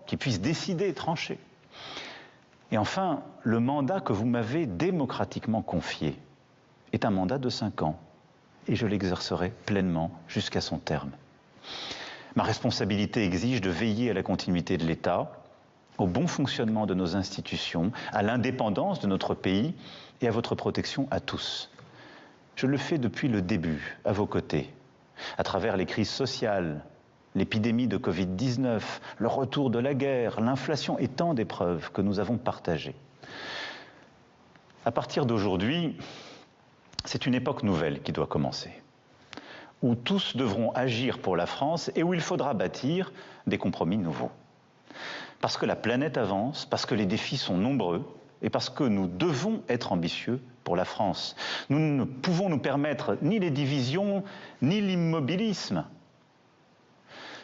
qui puisse décider, trancher. Et enfin, le mandat que vous m'avez démocratiquement confié est un mandat de 5 ans, et je l'exercerai pleinement jusqu'à son terme. Ma responsabilité exige de veiller à la continuité de l'État, au bon fonctionnement de nos institutions, à l'indépendance de notre pays et à votre protection à tous. Je le fais depuis le début, à vos côtés, à travers les crises sociales, l'épidémie de Covid-19, le retour de la guerre, l'inflation et tant d'épreuves que nous avons partagées. À partir d'aujourd'hui, c'est une époque nouvelle qui doit commencer, où tous devront agir pour la France et où il faudra bâtir des compromis nouveaux. Parce que la planète avance, parce que les défis sont nombreux et parce que nous devons être ambitieux pour la France. Nous ne pouvons nous permettre ni les divisions, ni l'immobilisme.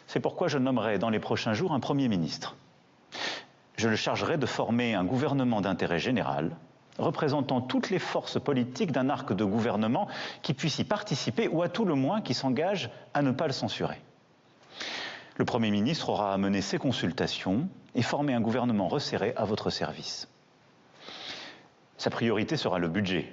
C'est pourquoi je nommerai dans les prochains jours un Premier ministre. Je le chargerai de former un gouvernement d'intérêt général, représentant toutes les forces politiques d'un arc de gouvernement qui puisse y participer ou à tout le moins qui s'engage à ne pas le censurer. Le Premier ministre aura à mener ses consultations et former un gouvernement resserré à votre service. Sa priorité sera le budget.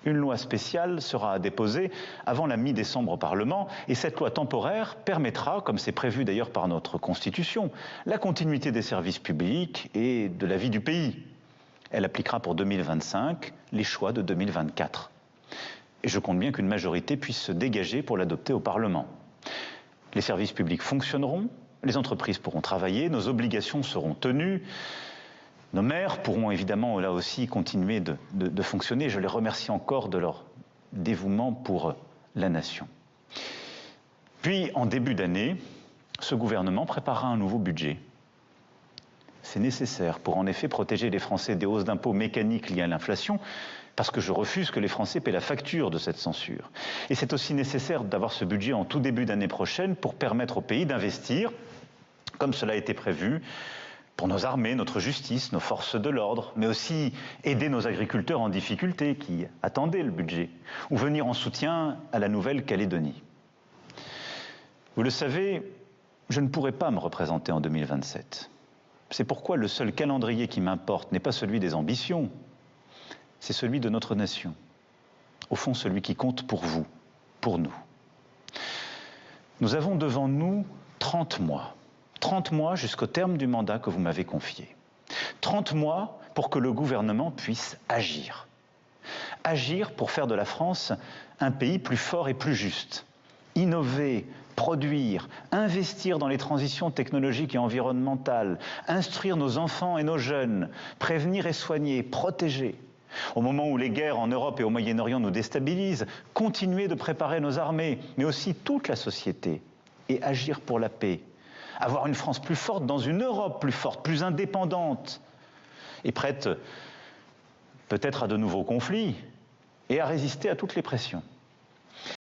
Une loi spéciale sera à déposer avant la mi-décembre au Parlement et cette loi temporaire permettra, comme c'est prévu d'ailleurs par notre Constitution, la continuité des services publics et de la vie du pays. Elle appliquera pour 2025 les choix de 2024. Et je compte bien qu'une majorité puisse se dégager pour l'adopter au Parlement. Les services publics fonctionneront, les entreprises pourront travailler, nos obligations seront tenues. Nos maires pourront évidemment là aussi continuer de fonctionner. Je les remercie encore de leur dévouement pour la nation. Puis, en début d'année, ce gouvernement préparera un nouveau budget. C'est nécessaire pour en effet protéger les Français des hausses d'impôts mécaniques liées à l'inflation, parce que je refuse que les Français paient la facture de cette censure. Et c'est aussi nécessaire d'avoir ce budget en tout début d'année prochaine pour permettre au pays d'investir, comme cela a été prévu, pour nos armées, notre justice, nos forces de l'ordre, mais aussi aider nos agriculteurs en difficulté qui attendaient le budget, ou venir en soutien à la Nouvelle-Calédonie. Vous le savez, je ne pourrai pas me représenter en 2027. C'est pourquoi le seul calendrier qui m'importe n'est pas celui des ambitions, c'est celui de notre nation. Au fond, celui qui compte pour vous, pour nous. Nous avons devant nous 30 mois. 30 mois jusqu'au terme du mandat que vous m'avez confié. 30 mois pour que le gouvernement puisse agir. Agir pour faire de la France un pays plus fort et plus juste. Innover, produire, investir dans les transitions technologiques et environnementales, instruire nos enfants et nos jeunes, prévenir et soigner, protéger. Au moment où les guerres en Europe et au Moyen-Orient nous déstabilisent, continuer de préparer nos armées, mais aussi toute la société, et agir pour la paix. Avoir une France plus forte dans une Europe plus forte, plus indépendante, et prête peut-être à de nouveaux conflits, et à résister à toutes les pressions.